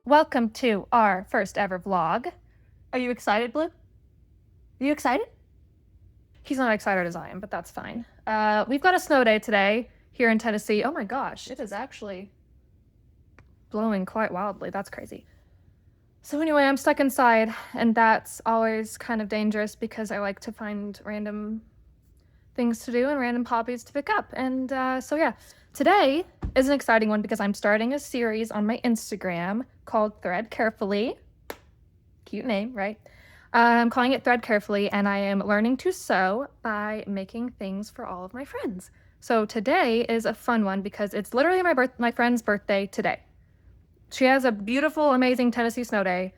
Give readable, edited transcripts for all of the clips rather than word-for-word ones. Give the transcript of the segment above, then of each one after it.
welcome to our first ever vlog. Are you excited, Blue? Are you excited? He's not excited as I am, but that's fine. We've got a snow day today here in Tennessee. Oh my gosh, it is actually blowing quite wildly. That's crazy. So anyway, I'm stuck inside, and that's always kind of dangerous because I like to find random things to do and random hobbies to pick up. And so yeah, today is an exciting one because I'm starting a series on my Instagram called Thread Carefully. Cute name, right? I'm calling it Thread Carefully, and I am learning to sew by making things for all of my friends. So today is a fun one because it's literally my friend's birthday today. She has a beautiful, amazing Tennessee snow day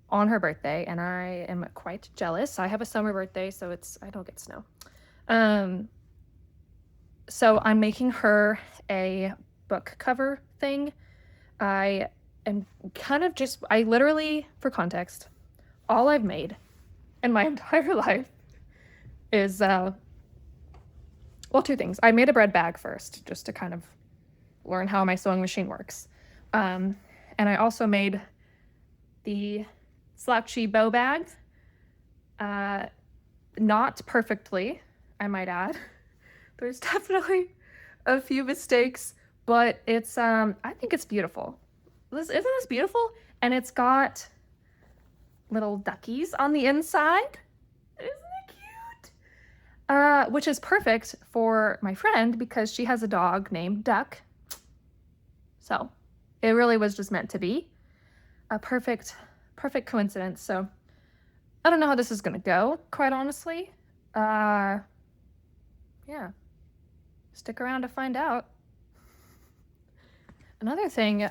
on her birthday, and I am quite jealous. I have a summer birthday, so I don't get snow. So I'm making her a book cover thing. I am kind of I literally, for context, all I've made in my entire life is, well, two things. I made a bread bag first, just to kind of learn how my sewing machine works. And I also made the slouchy bow bag, not perfectly, I might add. There's definitely a few mistakes, but it's, I think it's beautiful. Isn't this beautiful? And it's got little duckies on the inside. Isn't it cute? Which is perfect for my friend because she has a dog named Duck. So it really was just meant to be a perfect coincidence. So I don't know how this is gonna go, quite honestly. Yeah. Stick around to find out. Another thing,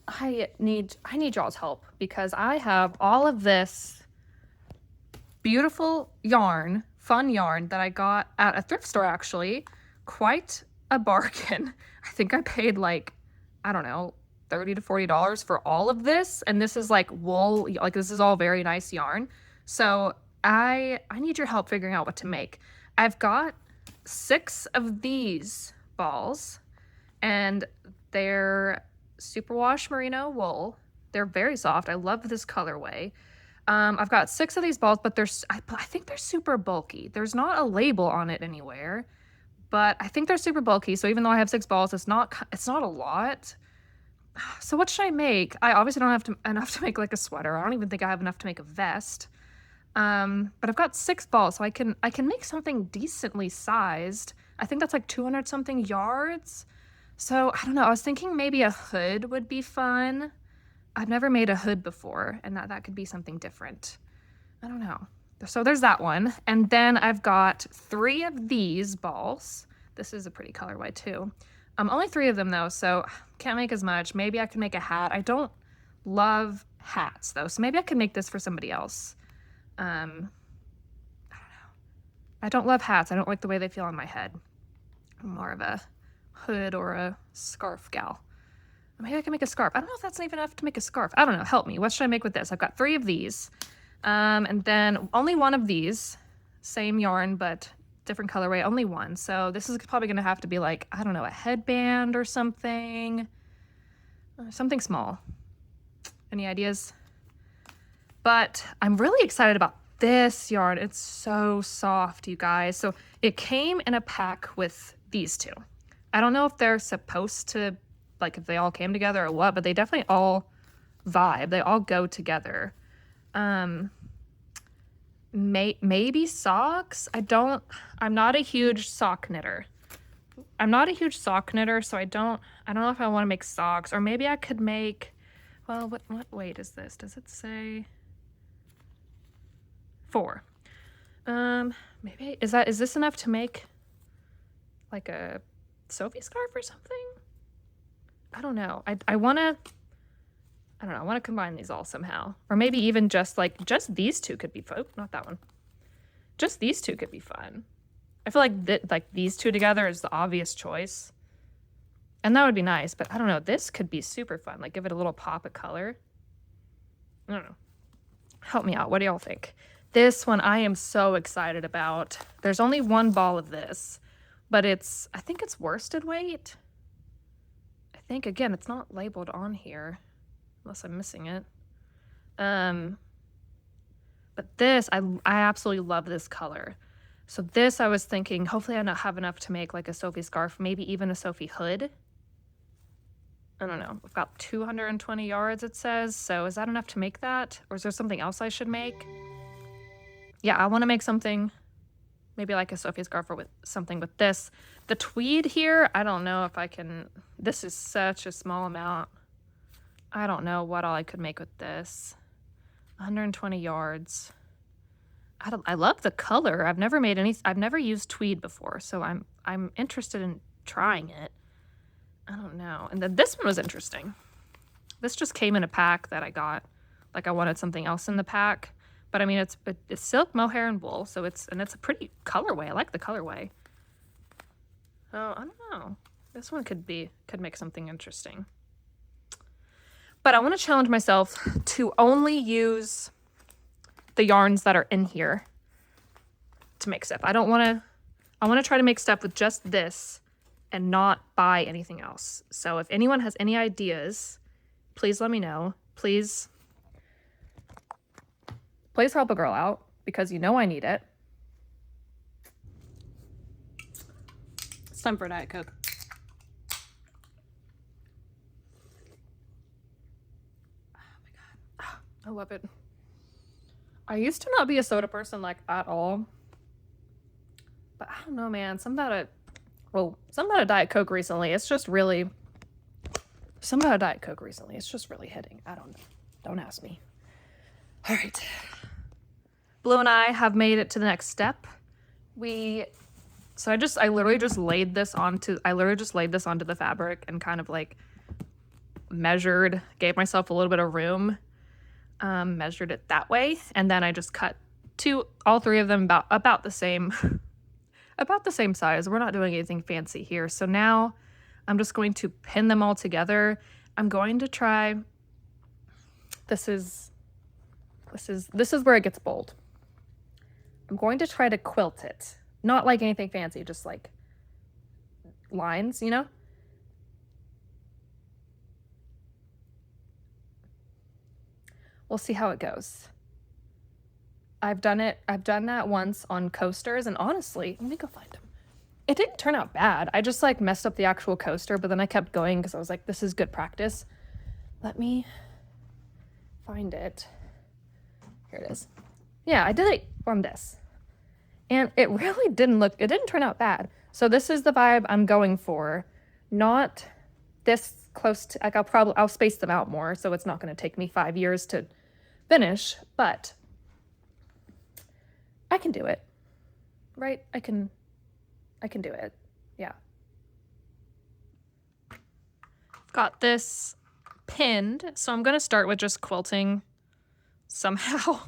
I need y'all's help because I have all of this beautiful yarn, fun yarn that I got at a thrift store, actually. Quite a bargain. I think I paid like, I don't know, $30 to $40 for all of this, and this is like wool, like this is all very nice yarn. So I need your help figuring out what to make. I've got 6 of these balls, and they're superwash merino wool. They're very soft. I love this colorway. I've got 6 of these balls, but I think they're super bulky. There's not a label on it anywhere, but I think they're super bulky. So even though I have 6 balls, it's not a lot. So what should I make? I obviously don't have enough to make like a sweater. I don't even think I have enough to make a vest. But I've got 6 balls, so I can make something decently sized. I think that's like 200 something yards. So I don't know. I was thinking maybe a hood would be fun. I've never made a hood before, and that could be something different. I don't know. So there's that one. And then I've got 3 of these balls. This is a pretty colorway too. Only 3 of them though, so can't make as much. Maybe I can make a hat. I don't love hats though, so maybe I could make this for somebody else. I don't know. I don't love hats. I don't like the way they feel on my head. I'm more of a hood or a scarf gal. Maybe I can make a scarf. I don't know if that's even enough to make a scarf. I don't know. Help me. What should I make with this? I've got 3 of these. And then only 1 of these. Same yarn, but different colorway. Only 1. So this is probably going to have to be like, I don't know, a headband or something. Something small. Any ideas? But I'm really excited about this yarn. It's so soft, you guys. So it came in a pack with these 2. I don't know if they're supposed to, like if they all came together or what, but they definitely all vibe. They all go together. Maybe socks. I'm not a huge sock knitter. So I don't know if I want to make socks, or maybe I could make, well, what weight is this? Does it say 4? Maybe is this enough to make like a Sophie scarf or something? I don't know. I want to combine these all somehow. Or maybe even just these 2 could be fun. Not that one. Just these 2 could be fun. I feel like these 2 together is the obvious choice. And that would be nice, but I don't know. This could be super fun. Like give it a little pop of color. I don't know. Help me out. What do y'all think? This one I am so excited about. There's only 1 ball of this, but I think it's worsted weight. I think, again, it's not labeled on here. unless I'm missing it. But this, I absolutely love this color. So this, I was thinking, hopefully I have enough to make like a Sophie scarf, maybe even a Sophie hood. I don't know. I've got 220 yards, it says. So is that enough to make that? Or is there something else I should make? Yeah, I want to make something, maybe like a Sophie scarf or with something with this. The tweed here, I don't know if I can, this is such a small amount. I don't know what all I could make with this. 120 yards. I love the color. I've never used tweed before, so I'm interested in trying it. I don't know. And then this one was interesting. This just came in a pack that I got. Like I wanted something else in the pack. But I mean, it's silk, mohair, and wool, so it's a pretty colorway. I like the colorway. Oh, I don't know. This one could make something interesting. But I want to challenge myself to only use the yarns that are in here to make stuff. I want to try to make stuff with just this and not buy anything else. So if anyone has any ideas, please let me know. Please help a girl out because you know I need it. It's time for a Diet Coke. I love it. I used to not be a soda person like at all. But I don't know, man. Something about a Diet Coke recently. It's just really hitting. I don't know. Don't ask me. All right. Blue and I have made it to the next step. I literally just laid this onto the fabric and kind of like measured, gave myself a little bit of room. Measured it that way, and then I just cut all three of them about the same size. We're not doing anything fancy here. So now I'm just going to pin them all together. I'm going to try, this is where it gets bold. I'm going to try to quilt it. Not like anything fancy, just like lines, you know? We'll see how it goes. I've done that once on coasters, and honestly, let me go find them. It didn't turn out bad. I just like messed up the actual coaster, but then I kept going because I was like, this is good practice. Let me find it. Here it is. Yeah, I did it on this. And it really didn't turn out bad. So this is the vibe I'm going for. Not this close to, like I'll space them out more, so it's not going to take me 5 years to finish, but I can do it, right? I can do it. Yeah. Got this pinned, so I'm going to start with just quilting somehow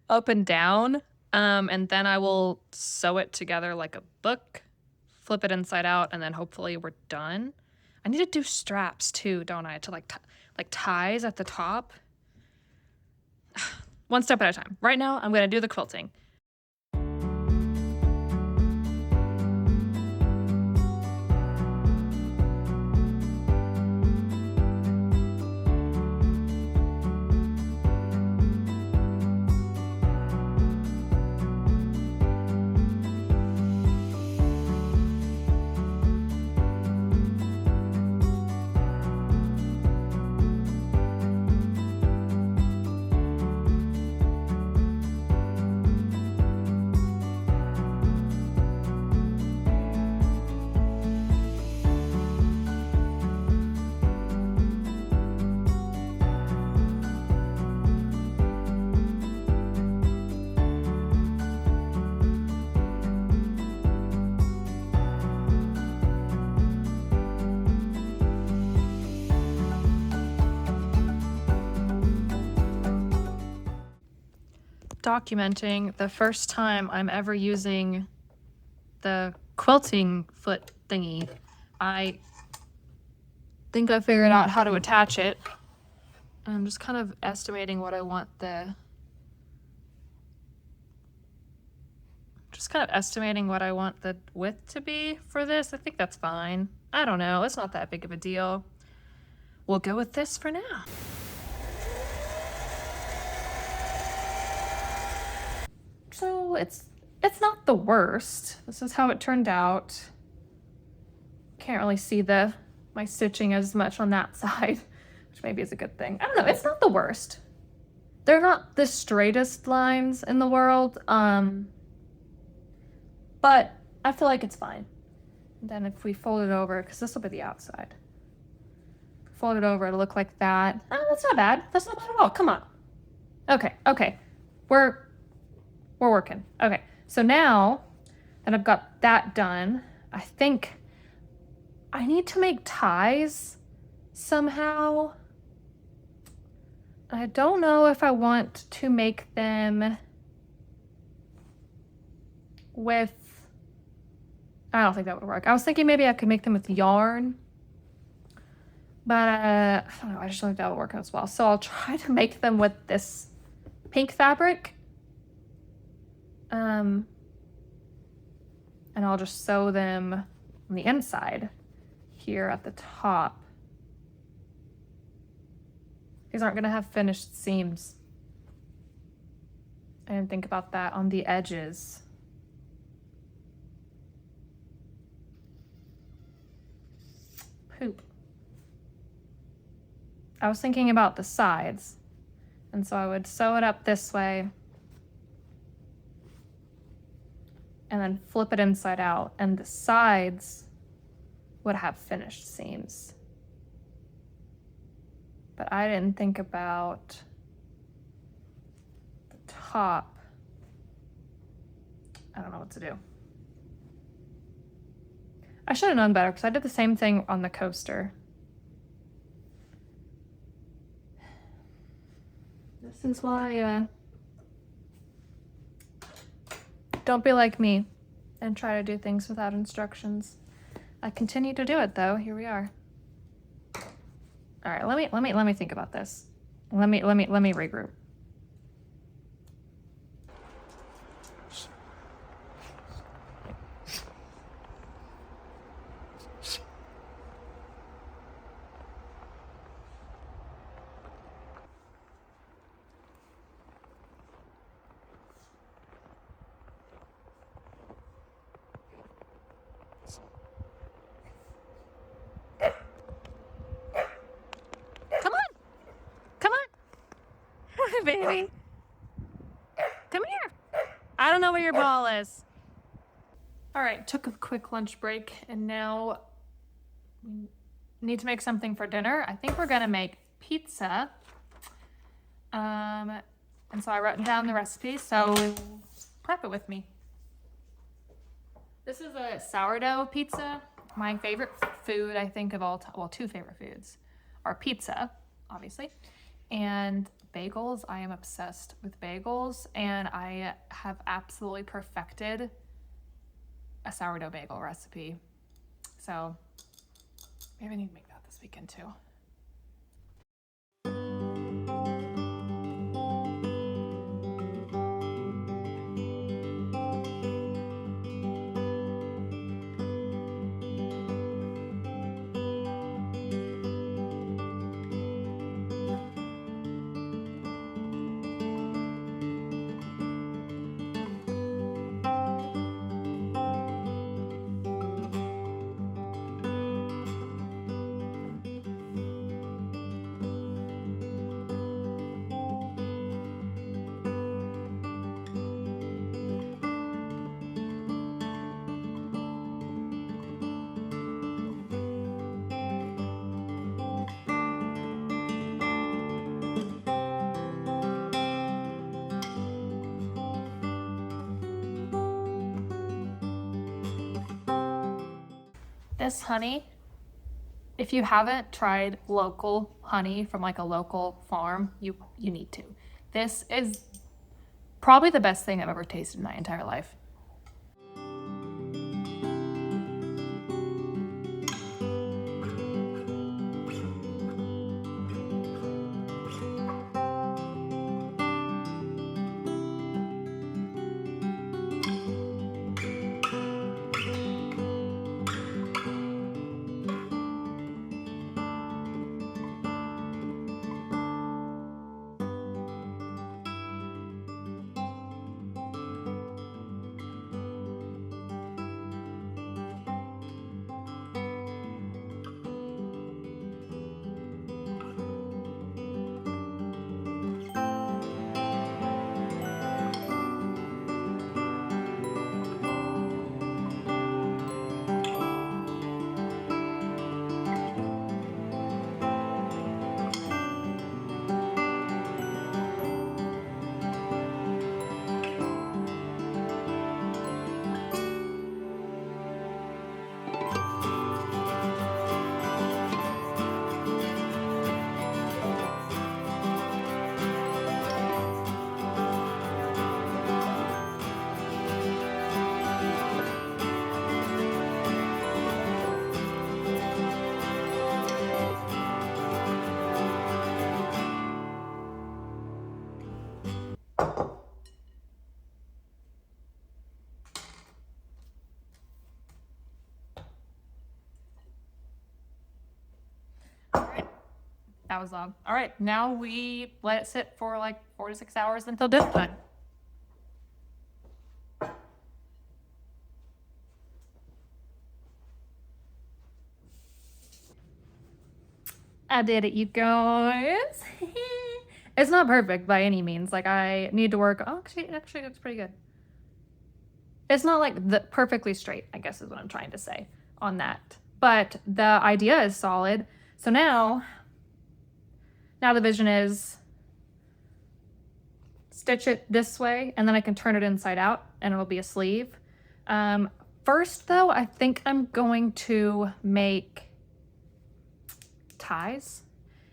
up and down, and then I will sew it together like a book, flip it inside out, and then hopefully we're done. I need to do straps too, don't I? To like ties at the top. One step at a time. Right now, I'm going to do the quilting. Documenting the first time I'm ever using the quilting foot thingy. I think I figured out how to attach it. I'm just kind of estimating what I want the width to be for this. I think that's fine. I don't know. It's not that big of a deal. we'll go with this for now. So it's not the worst. This is how it turned out. Can't really see my stitching as much on that side, which maybe is a good thing. I don't know, it's not the worst. They're not the straightest lines in the world, but I feel like it's fine. And then if we fold it over, because this will be the outside. Fold it over, it'll look like that. Oh, that's not bad. That's not bad at all. Come on. Okay. We're working. Okay, so now that I've got that done, I think I need to make ties somehow. I don't know if I want to make them with, I don't think that would work. I was thinking maybe I could make them with yarn, but I don't know, I just don't think that would work as well. So I'll try to make them with this pink fabric. And I'll just sew them on the inside here at the top. These aren't gonna have finished seams. I didn't think about that on the edges. Poop. I was thinking about the sides, and so I would sew it up this way and then flip it inside out, and the sides would have finished seams. But I didn't think about the top. I don't know what to do. I should have known better because I did the same thing on the coaster. This is why, don't be like me and try to do things without instructions. I continue to do it though. Here we are. All right, let me think about this. Let me regroup. Baby, come here. I don't know where your ball is. All right, took a quick lunch break and now we need to make something for dinner. I think we're gonna make pizza. And so I wrote down the recipe, so prep it with me. This is a sourdough pizza. My favorite food, I think, of all time, well, two favorite foods are pizza, obviously, and bagels. I am obsessed with bagels, and I have absolutely perfected a sourdough bagel recipe. So maybe I need to make that this weekend too. This honey, if you haven't tried local honey from like a local farm, you need to. This is probably the best thing I've ever tasted in my entire life. That was long. All right, now we let it sit for like 4 to 6 hours until dinner time. I did it, you guys. It's not perfect by any means. Like, I need to work. Oh, actually, that's pretty good. It's not like the perfectly straight, I guess is what I'm trying to say on that. But the idea is solid. So now the vision is stitch it this way, and then I can turn it inside out, and it'll be a sleeve. First, though, I think I'm going to make ties,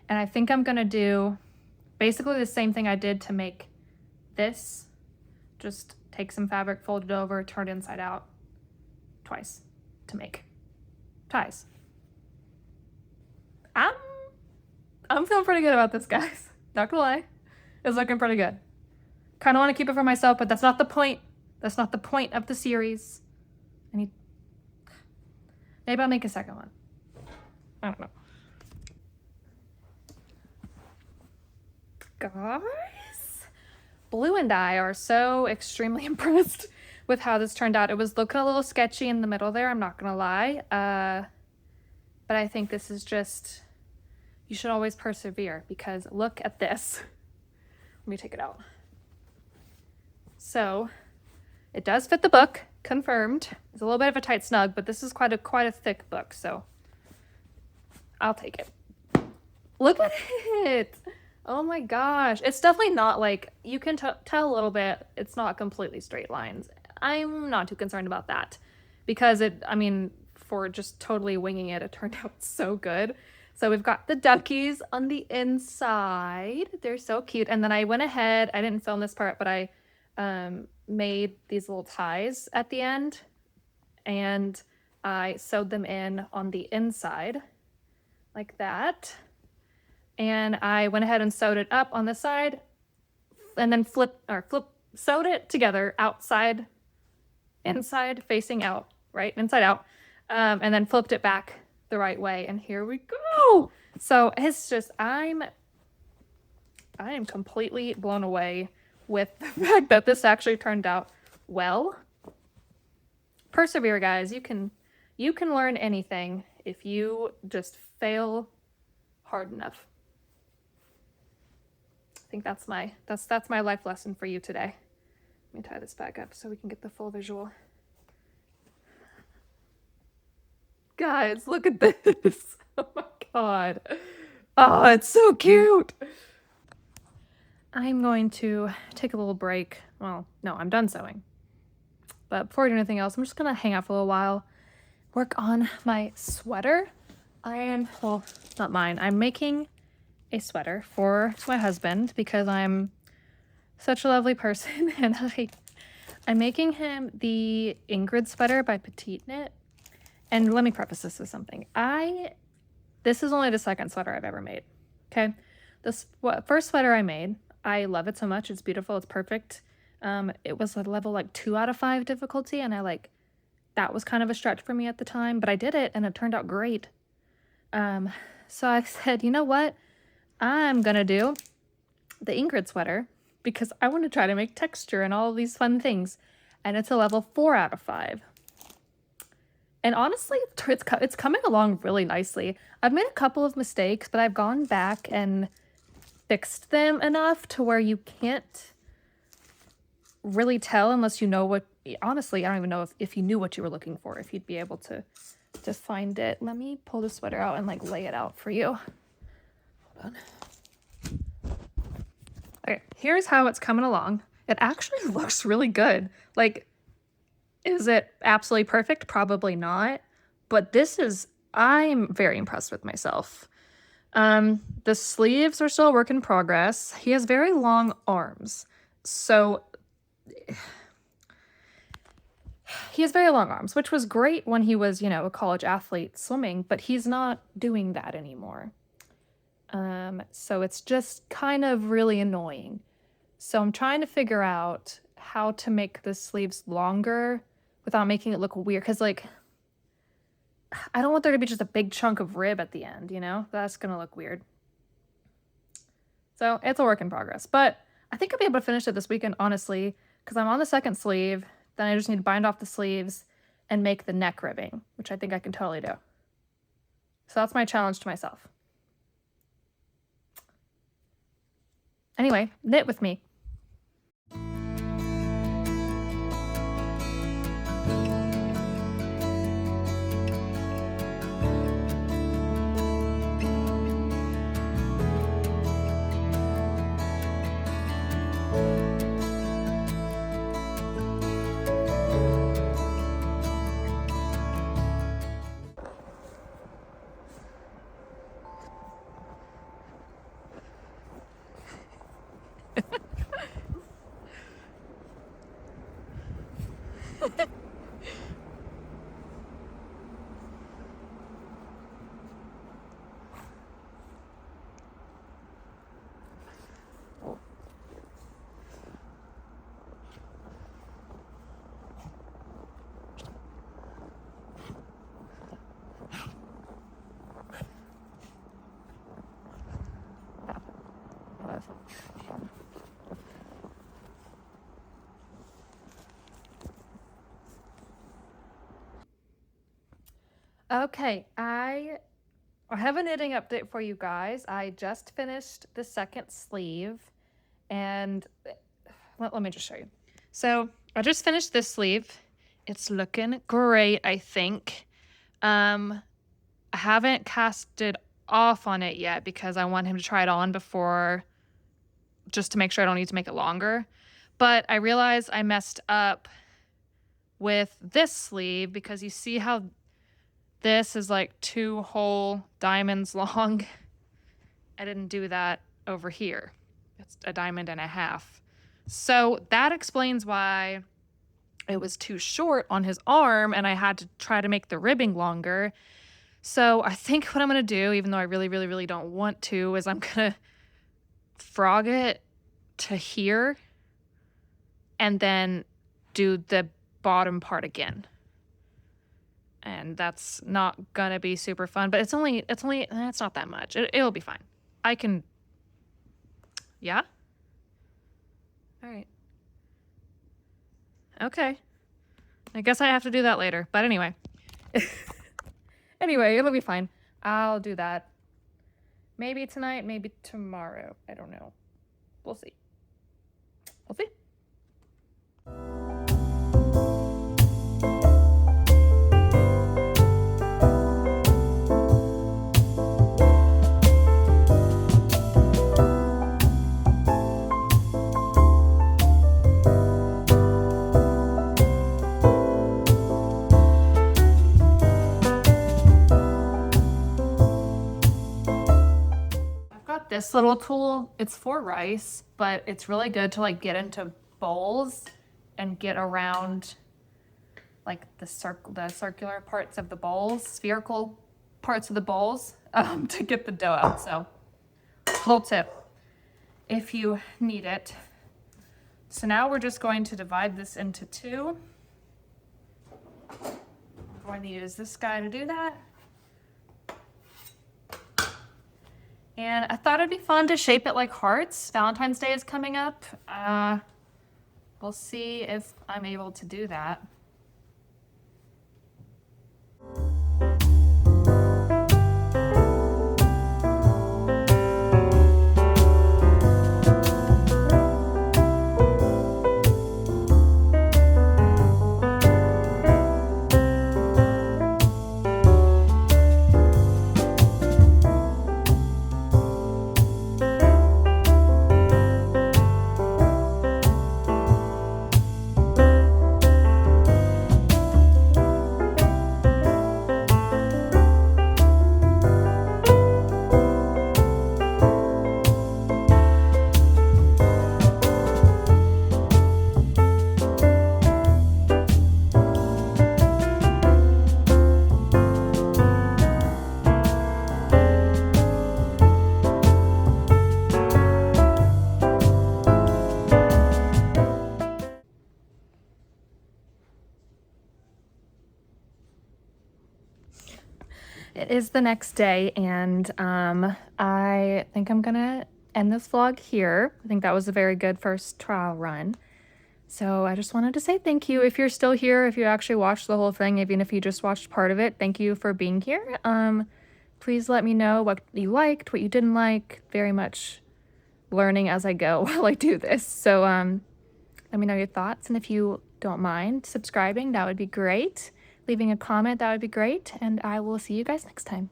and I think I'm gonna do basically the same thing I did to make this. Just take some fabric, fold it over, turn it inside out twice to make ties. I'm feeling pretty good about this, guys. Not gonna lie, it's looking pretty good. Kind of want to keep it for myself, but that's not the point. That's not the point of the series. Maybe I'll make a second one. I don't know. Guys, Blue and I are so extremely impressed with how this turned out. It was looking a little sketchy in the middle there, I'm not gonna lie. But I think this is just, you should always persevere, because look at this. Let me take it out. So it does fit the book, confirmed. It's a little bit of a tight snug, but this is quite a thick book, so I'll take it. Look at it. Oh my gosh. It's definitely not like, you can tell a little bit, it's not completely straight lines. I'm not too concerned about that, because for just totally winging it, it turned out so good. So we've got the duckies on the inside. They're so cute. And then I went ahead, I didn't film this part, but I made these little ties at the end, and I sewed them in on the inside like that. And I went ahead and sewed it up on the side, and then sewed it together outside, inside, facing out, right? Inside out. And then flipped it back the right way, and here we go. So it's just, I am completely blown away with the fact that this actually turned out well. Persevere, guys. You can learn anything if you just fail hard enough. I think that's my life lesson for you today. Let me tie this back up so we can get the full visual. Guys, look at this. Oh my god. Oh, it's so cute. I'm going to take a little break. Well, no, I'm done sewing. But before I do anything else, I'm just gonna hang out for a little while, work on my sweater. Well, not mine. I'm making a sweater for my husband, because I'm such a lovely person, and I'm making him the Ingrid sweater by Petite Knit. And let me preface this with something. This is only the second sweater I've ever made. Okay, this first sweater I made, I love it so much. It's beautiful. It's perfect. It was a level like 2 out of 5 difficulty, and that was kind of a stretch for me at the time, but I did it and it turned out great. So I said, you know what? I'm gonna do the Ingrid sweater, because I want to try to make texture and all of these fun things, and it's a level 4 out of 5. And honestly, it's coming along really nicely. I've made a couple of mistakes, but I've gone back and fixed them enough to where you can't really tell unless you know what. Honestly, I don't even know if you knew what you were looking for, if you'd be able to find it. Let me pull the sweater out and lay it out for you. Hold on. Okay, here's how it's coming along. It actually looks really good. Is it absolutely perfect? Probably not. But I'm very impressed with myself. The sleeves are still a work in progress. He has very long arms. So he has very long arms, which was great when he was, a college athlete swimming, but he's not doing that anymore. So it's just kind of really annoying. So I'm trying to figure out how to make the sleeves longer without making it look weird, because I don't want there to be just a big chunk of rib at the end, That's gonna look weird. So it's a work in progress, but I think I'll be able to finish it this weekend, honestly, because I'm on the second sleeve. Then I just need to bind off the sleeves and make the neck ribbing, which I think I can totally do. So that's my challenge to myself. Anyway, knit with me. Okay, I have a knitting update for you guys. I just finished the second sleeve, and let me just show you. So I just finished this sleeve. It's looking great, I think. I haven't casted off on it yet because I want him to try it on before, just to make sure I don't need to make it longer. But I realized I messed up with this sleeve because you see how this is like 2 whole diamonds long. I didn't do that over here. It's a diamond and a half. So that explains why it was too short on his arm and I had to try to make the ribbing longer. So I think what I'm going to do, even though I really, really, really don't want to, is I'm going to frog it to here and then do the bottom part again. And that's not going to be super fun, but it's not that much. It'll be fine. I can, yeah? All right. Okay. I guess I have to do that later, but anyway. Anyway, it'll be fine. I'll do that. Maybe tonight, maybe tomorrow. I don't know. We'll see. We'll see. This little tool, it's for rice, but it's really good to like get into bowls and get around like the circular parts of the bowls, spherical parts of the bowls, to get the dough out. So little tip if you need it. So now we're just going to divide this into 2. I'm going to use this guy to do that. And I thought it'd be fun to shape it like hearts. Valentine's Day is coming up. We'll see if I'm able to do that. It is the next day, and I think I'm gonna end this vlog here. I think that was a very good first trial run. So I just wanted to say thank you. If you're still here, if you actually watched the whole thing, even if you just watched part of it, thank you for being here. Please let me know what you liked, what you didn't like. Very much learning as I go while I do this. So let me know your thoughts, and if you don't mind subscribing, that would be great. Leaving a comment, that would be great, and I will see you guys next time.